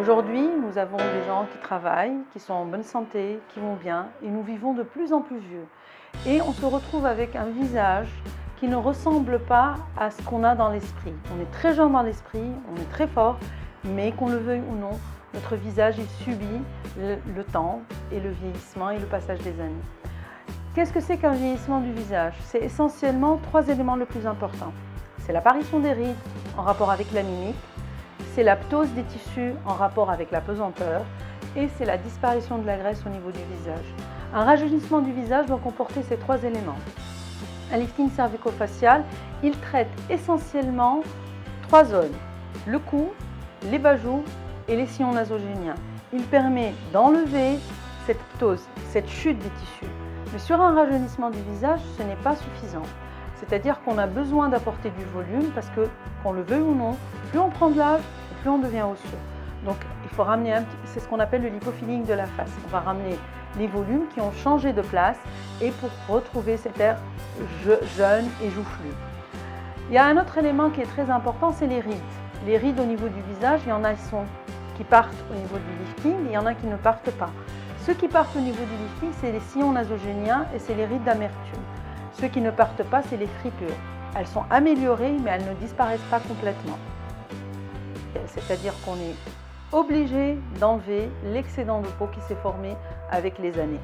Aujourd'hui, nous avons des gens qui travaillent, qui sont en bonne santé, qui vont bien, et nous vivons de plus en plus vieux. Et on se retrouve avec un visage qui ne ressemble pas à ce qu'on a dans l'esprit. On est très jeune dans l'esprit, on est très fort, mais qu'on le veuille ou non, notre visage il subit le temps et le vieillissement et le passage des années. Qu'est-ce que c'est qu'un vieillissement du visage? C'est essentiellement trois éléments les plus importants. C'est l'apparition des rides en rapport avec la mimique, c'est la ptose des tissus en rapport avec la pesanteur et c'est la disparition de la graisse au niveau du visage. Un rajeunissement du visage doit comporter ces trois éléments. Un lifting cervico-facial, il traite essentiellement trois zones, le cou, les bas-joues et les sillons nasogéniens. Il permet d'enlever cette ptose, cette chute des tissus. Mais sur un rajeunissement du visage, ce n'est pas suffisant. C'est-à-dire qu'on a besoin d'apporter du volume parce que, qu'on le veuille ou non, plus on prend de l'âge, plus on devient osseux. Donc il faut ramener c'est ce qu'on appelle le lipofilling de la face. On va ramener les volumes qui ont changé de place et pour retrouver cet air jeune et joufflu. Il y a un autre élément qui est très important, c'est les rides. Les rides au niveau du visage, il y en a qui partent au niveau du lifting et il y en a qui ne partent pas. Ceux qui partent au niveau du lifting, c'est les sillons nasogéniens et c'est les rides d'amertume. Ceux qui ne partent pas, c'est les fripures. Elles sont améliorées, mais elles ne disparaissent pas complètement. C'est-à-dire qu'on est obligé d'enlever l'excédent de peau qui s'est formé avec les années.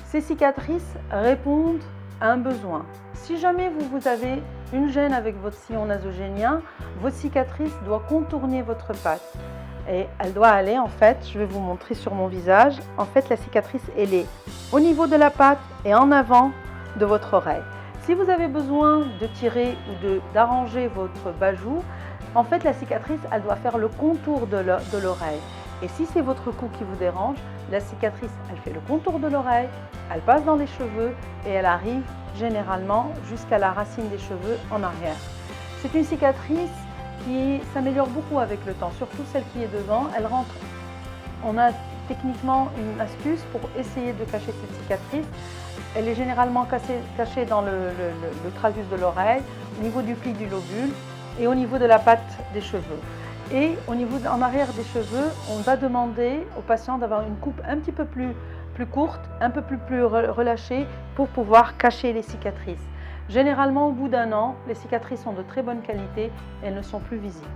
Ces cicatrices répondent à un besoin. Si jamais vous avez une gêne avec votre sillon nasogénien, votre cicatrice doit contourner votre patte. Et elle doit aller, en fait, je vais vous montrer sur mon visage, en fait la cicatrice elle est au niveau de la patte et en avant de votre oreille. Si vous avez besoin de tirer ou d'arranger votre bas-joue, en fait la cicatrice elle doit faire le contour de l'oreille. Et si c'est votre cou qui vous dérange, la cicatrice elle fait le contour de l'oreille, elle passe dans les cheveux et elle arrive généralement jusqu'à la racine des cheveux en arrière. C'est une cicatrice qui s'améliore beaucoup avec le temps, surtout celle qui est devant, elle rentre. On a techniquement une astuce pour essayer de cacher cette cicatrice. Elle est généralement cachée dans le tragus de l'oreille, au niveau du pli du lobule et au niveau de la patte des cheveux. Et au niveau en arrière des cheveux, on va demander au patient d'avoir une coupe un petit peu plus courte, un peu plus relâchée pour pouvoir cacher les cicatrices. Généralement, au bout d'un an, les cicatrices sont de très bonne qualité et elles ne sont plus visibles.